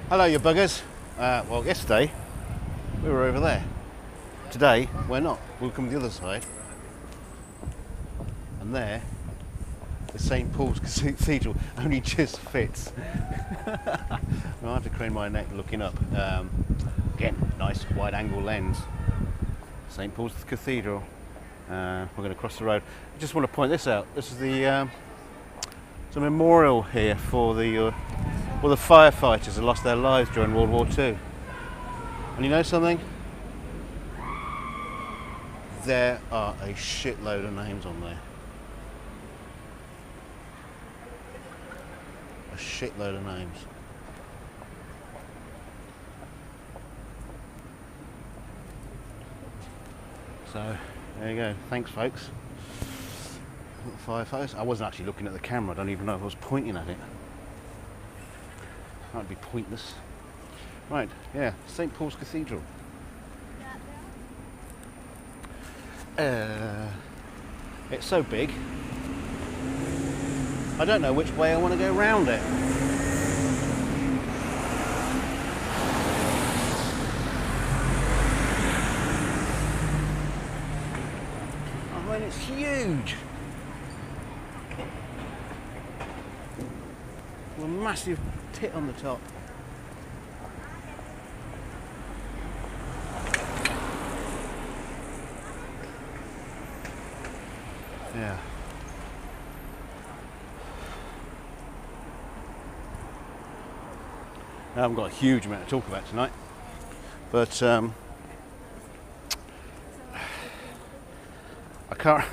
Hello, you buggers. Well, yesterday we were over there. Today we're not. We'll come the other side. And there, the St Paul's Cathedral only just fits. I have to crane my neck looking up. Again, nice wide-angle lens. St Paul's Cathedral. We're going to cross the road. I just want to point this out. This is the it's a memorial here for the firefighters who lost their lives during World War II. And you know something? There are a shitload of names on there. A shitload of names. So, there you go. Thanks, folks. Firefighters. I wasn't actually looking at the camera. I don't even know if I was pointing at it. That'd be pointless. Right, yeah, St Paul's Cathedral. It's so big, I don't know which way I want to go round it. I mean, it's huge. With a massive tit on the top. Yeah. I haven't got a huge amount to talk about tonight, but I can't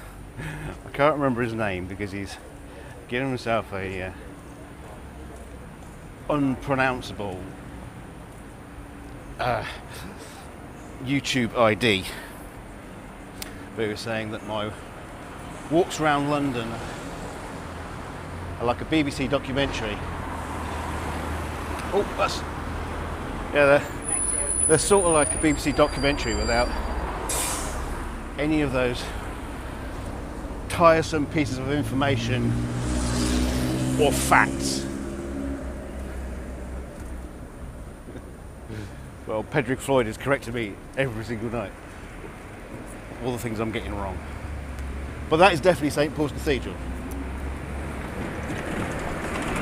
remember his name because he's given himself a unpronounceable YouTube ID. But he was saying that my walks around London are like a BBC documentary. Oh, that's... Yeah, they're sort of like a BBC documentary without any of those tiresome pieces of information or facts. Well, Pedrick Floyd has corrected me every single night. All the things I'm getting wrong. But that is definitely St Paul's Cathedral.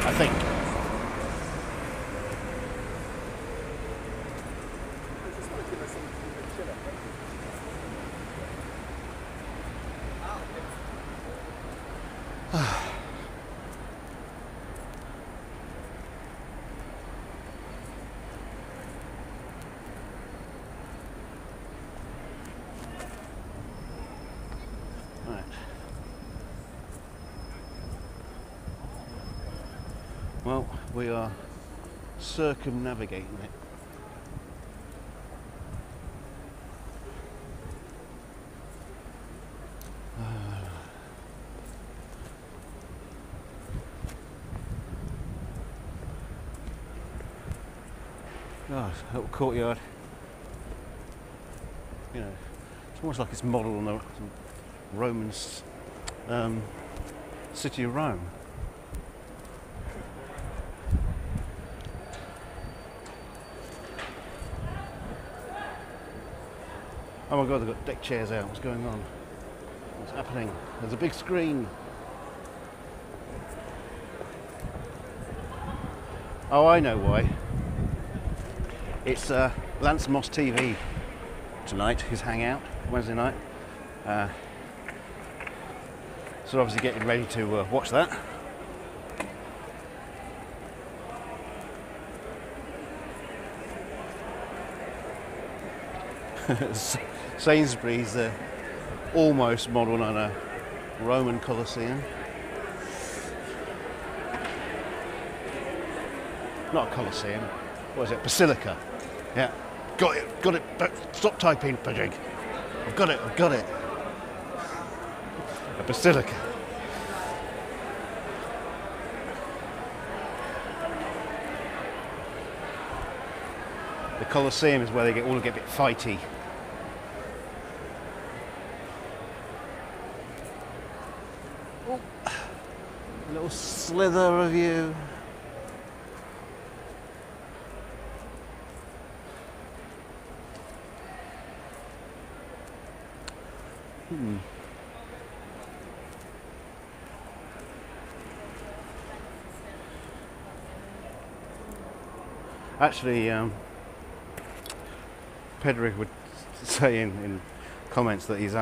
I think. Well, we are circumnavigating it. Gosh, little courtyard. You know, it's almost like it's modelled on the Roman city of Rome. Oh my god, they've got deck chairs out. What's going on? What's happening? There's a big screen. Oh, I know why. It's Lance Moss TV tonight, his hangout, Wednesday night. So obviously getting ready to watch that. Sainsbury's almost modelled on a Roman Colosseum. Not a Colosseum. What is it? Basilica. Yeah. Got it. Stop typing, Patrick. I've got it. A basilica. The Colosseum is where they all get a bit fighty. A little slither of you. Actually, Pedrick would say in comments that he's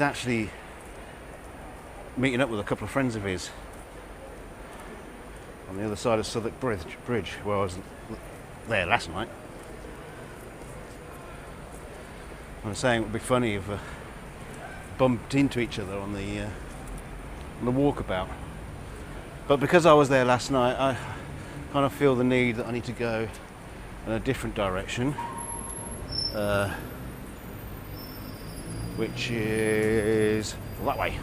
actually meeting up with a couple of friends of his on the other side of Southwark Bridge, where I was there last night. I was saying it would be funny if bumped into each other on the walkabout, but because I was there last night, I kind of feel the need that I need to go in a different direction, which is that way.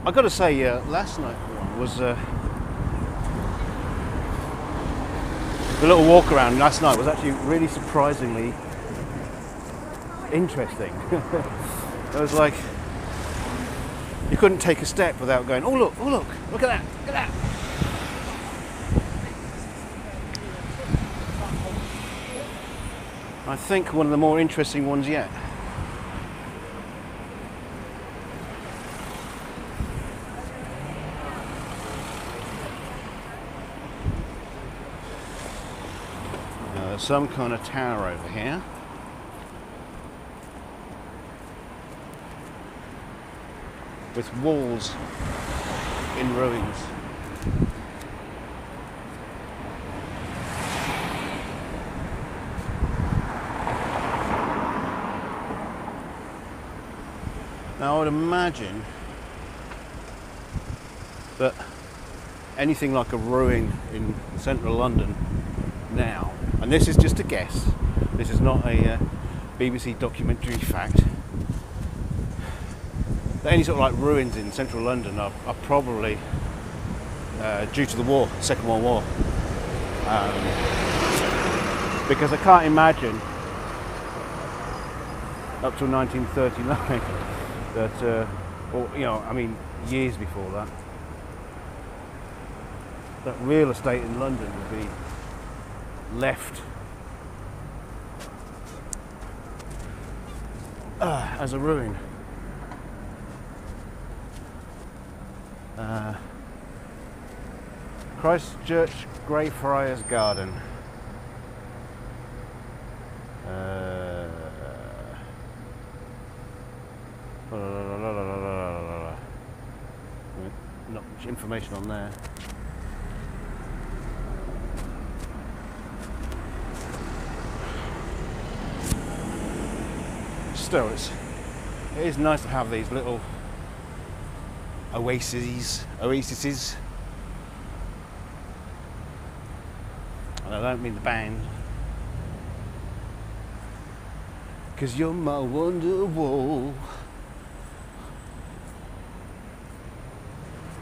I've got to say, last night one was the little walk around last night was actually really surprisingly interesting. It was like you couldn't take a step without going, oh look at that, look at that. I think one of the more interesting ones yet. Some kind of tower over here. With walls in ruins. Now I would imagine that anything like a ruin in central London now, and this is just a guess, this is not a BBC documentary fact, that any sort of like ruins in central London are probably due to the war, Second World War, because I can't imagine up till 1939 that, or you know, I mean years before that, that real estate in London would be left as a ruin. Christchurch Greyfriars Garden. Not much information on there. Still, it is nice to have these little oases. And I don't mean the band, because you're my Wonderwall.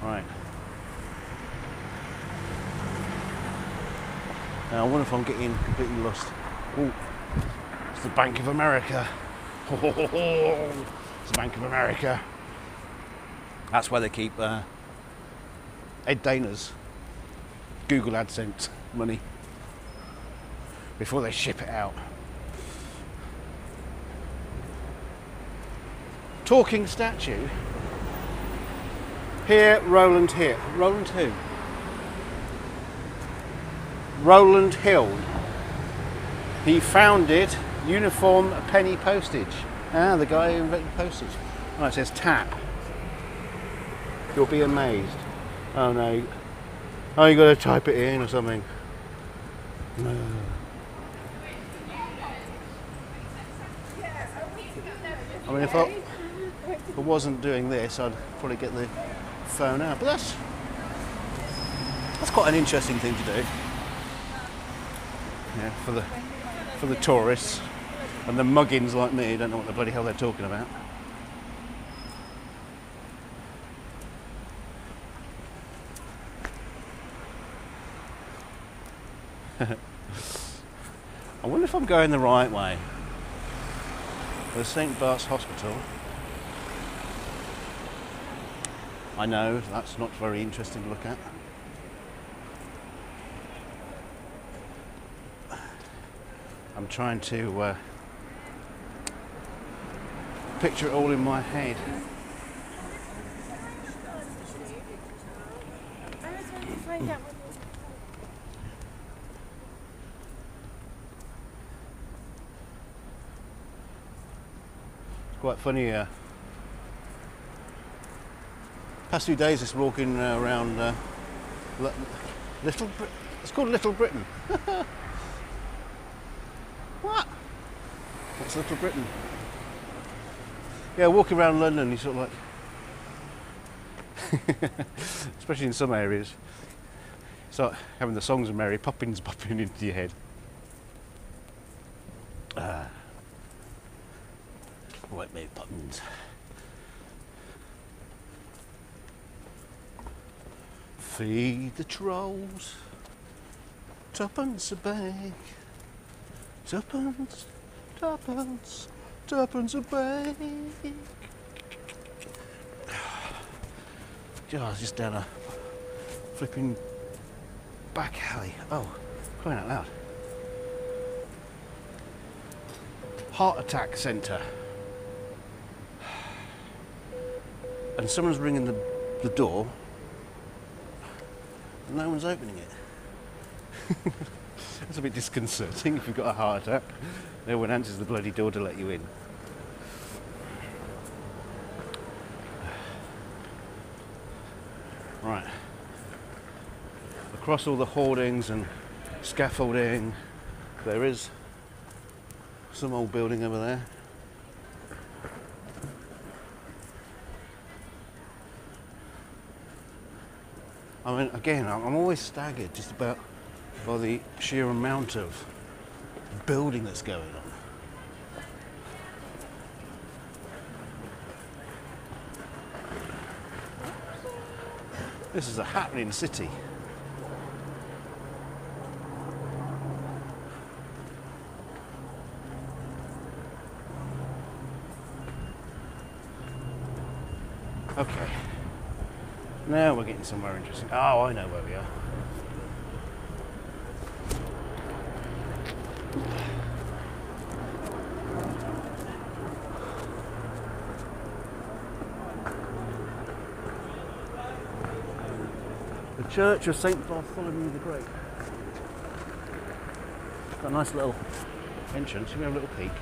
Right. Now I wonder if I'm getting completely lost. Oh, it's the Bank of America. It's the Bank of America. That's where they keep Ed Dana's Google AdSense money before they ship it out. Talking statue. Here, Roland here. Roland who? Roland Hill. He founded uniform penny postage. Ah, the guy who invented postage. Oh, it says tap. You'll be amazed. Oh no. Oh, you got to type it in or something. No. I mean, if I wasn't doing this, I'd probably get the phone out. But that's quite an interesting thing to do. Yeah, for the tourists and the muggins like me who don't know what the bloody hell they're talking about. I wonder if I'm going the right way. There's St Bart's Hospital. I know that's not very interesting to look at. I'm trying to picture it all in my head. It's quite funny. Past few days, just walking around Little Britain. It's called Little Britain. What? What's Little Britain? Yeah, walking around London, you sort of like, especially in some areas, start having the songs of Mary Poppins popping into your head. White Mary Poppins. Feed the trolls, tuppence a bag, tuppence, tuppence, tuppence a bag. I was just down a flipping back alley. Oh, crying out loud. Heart attack centre. And someone's ringing the door. No one's opening it. That's a bit disconcerting if you've got a heart attack. No one answers the bloody door to let you in. Right. Across all the hoardings and scaffolding, there is some old building over there. I mean, again, I'm always staggered just about by the sheer amount of building that's going on. This is a happening city. Okay. Now we're getting somewhere interesting. Oh, I know where we are. The Church of St Bartholomew the Great. Got a nice little entrance. We have a little peek.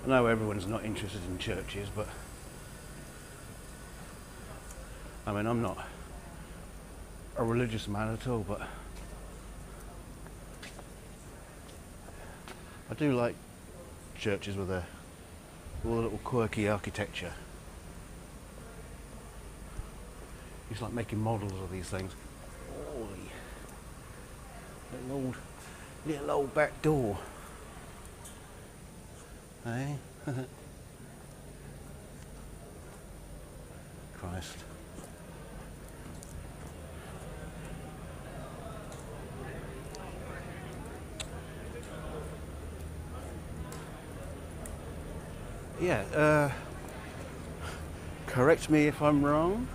I know everyone's not interested in churches, but I mean, I'm not a religious man at all, but I do like churches with all the little quirky architecture. It's like making models of these things. Oh, little old back door. Hey? Christ. Yeah, correct me if I'm wrong.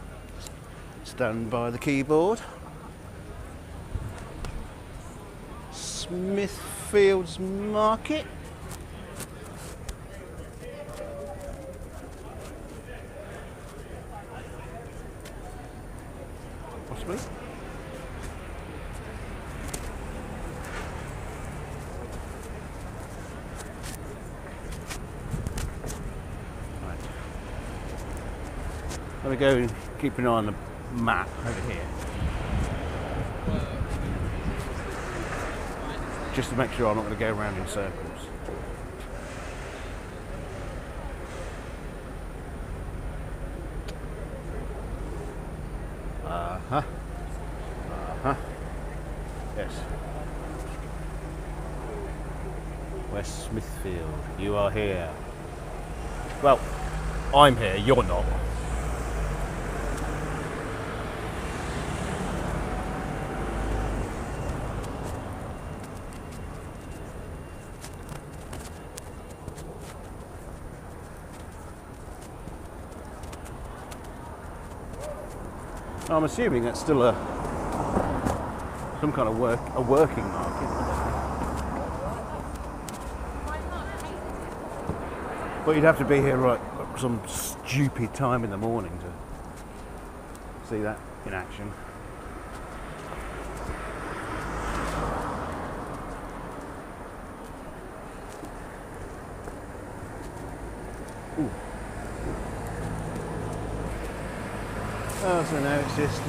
Stand by the keyboard. Smithfields Market. Possibly. Right. Let me go and keep an eye on the map over here. Just to make sure I'm not going to go around in circles. Uh-huh. Uh-huh. Yes. West Smithfield, you are here. Well, I'm here, you're not. I'm assuming that's still some kind of working market. But you'd have to be here right at some stupid time in the morning to see that in action. Ooh. Oh, so now it's just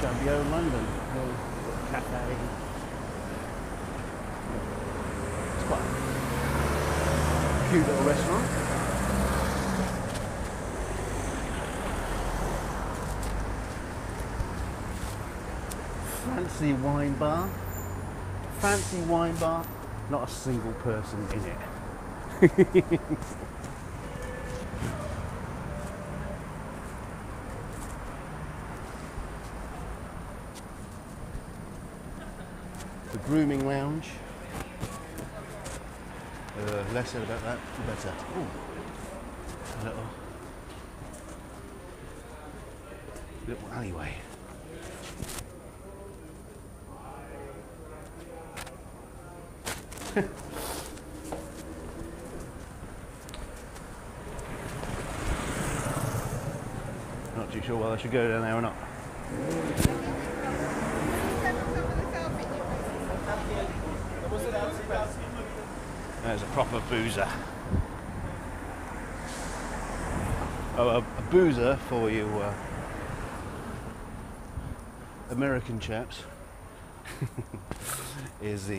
shabby old London. Cafe. It's quite a cute little restaurant. Fancy wine bar. Fancy wine bar. Not a single person in it. The grooming lounge. Less said about that, the better. Ooh. A little alleyway. Not too sure whether I should go down there or not. There's a proper boozer. Oh, a boozer for you American chaps is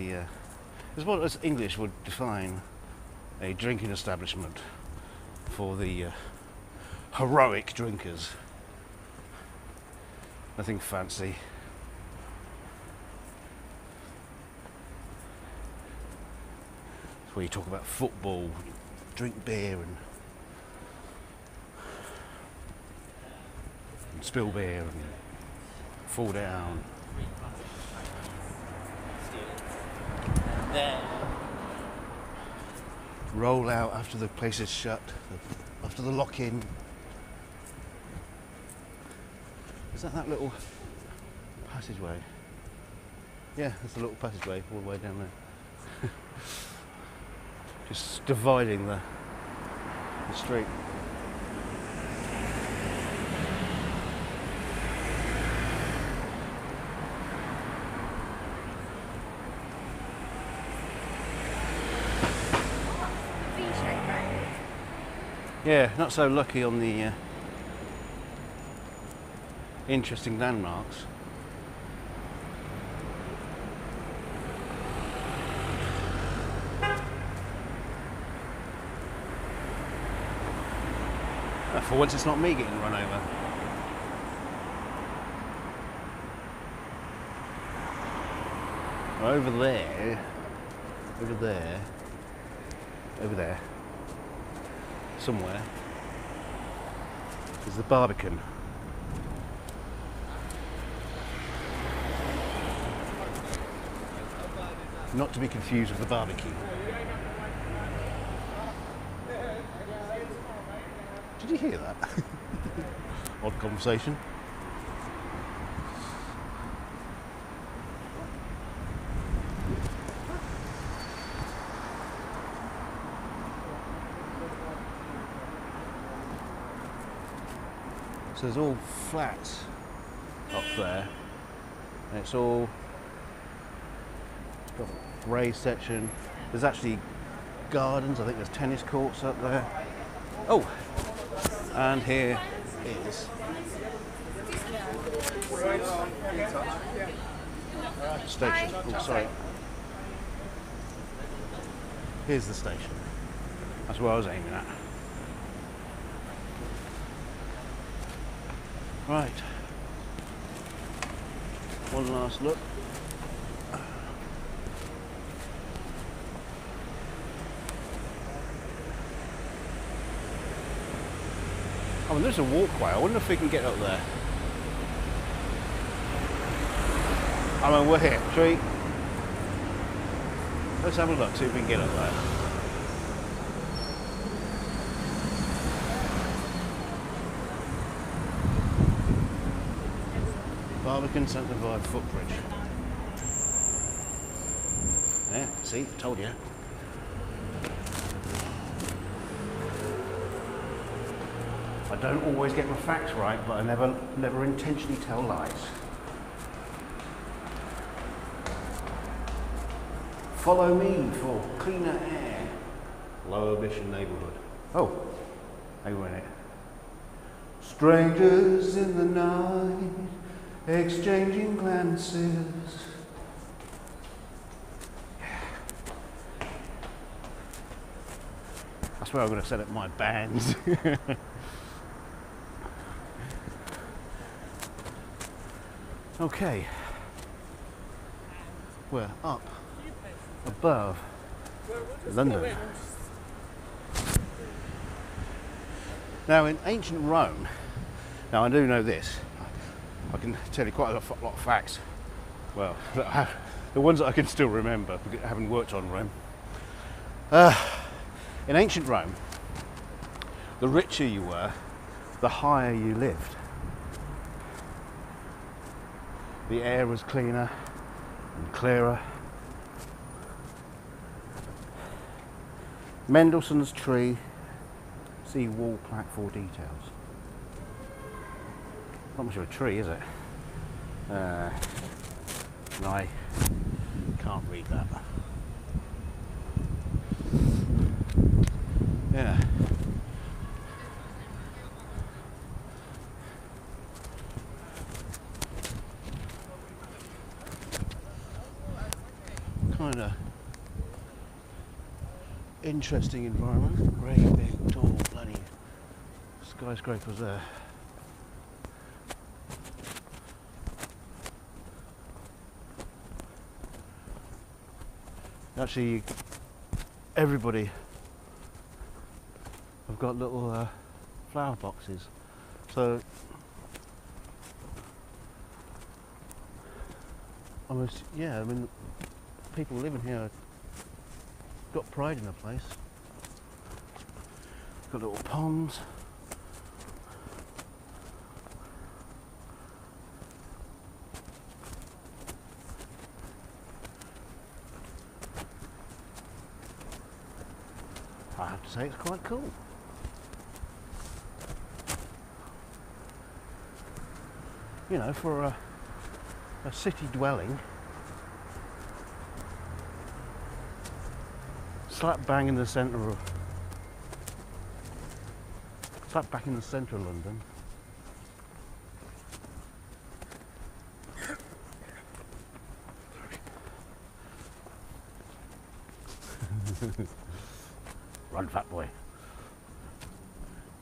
what as English would define a drinking establishment for the heroic drinkers. Nothing fancy. It's where you talk about football, drink beer and spill beer and fall down. Roll out after the place is shut, after the lock-in. Is that little passageway? Yeah, there's a little passageway all the way down there. Just dividing the street. Yeah, not so lucky on the interesting landmarks. For once it's not me getting run over. Over there, somewhere is the Barbican. Not to be confused with the barbecue. Did you hear that? Odd conversation. So there's all flats up there, and it's all got a grey section. There's actually gardens. I think there's tennis courts up there. Oh, and here is station. Oh, sorry. Here's the station. That's where I was aiming at. Right. One last look. Oh, and there's a walkway. I wonder if we can get up there. I mean, we're here. Shall we? Let's have a look, see if we can get up there. Barbican St Vive footbridge. Yeah, see, told you. I don't always get my facts right, but I never intentionally tell lies. Follow me for cleaner air. Lower Mission neighbourhood. Oh, they were in it. Strangers in the night, exchanging glances. That's where I'm going to set up my bands. Okay. We're up above London. Now in ancient Rome, now I do know this, I can tell you quite a lot of facts, well, the ones that I can still remember, having worked on Rome. In ancient Rome, the richer you were, the higher you lived. The air was cleaner and clearer. Mendelssohn's Tree, see wall plaque for details. Not much of a tree, is it? No, I can't read that. Yeah. Kind of interesting environment. Great big tall bloody skyscrapers there. Actually, everybody have got little flower boxes, so almost, yeah, I mean, people living here got pride in the place. Got little ponds. I have to say it's quite cool. You know, for a city dwelling, slap bang in the centre of, slap back in the centre of London. Run, fat boy.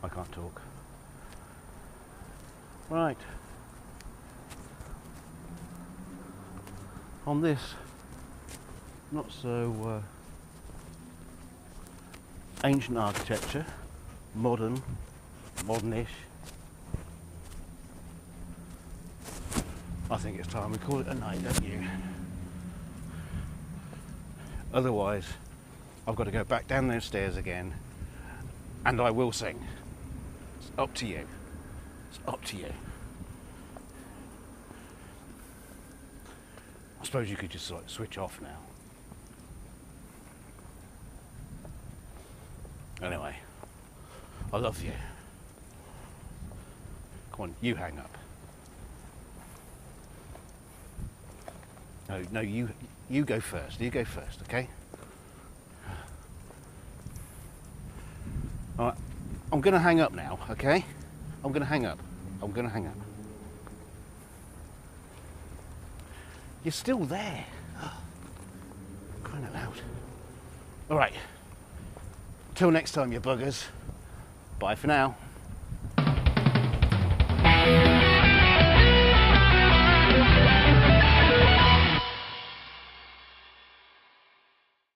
I can't talk. Right. On this, not so ancient architecture, modernish. I think it's time we call it a night, don't you? Otherwise, I've got to go back down those stairs again, and I will sing. It's up to you. It's up to you. I suppose you could just like switch off now. Anyway, I love you. Come on, you hang up. No, you go first. You go first, okay? All right, I'm going to hang up now, okay? I'm going to hang up. I'm going to hang up. You're still there. Oh, crying out loud. All right. Till next time, you buggers. Bye for now.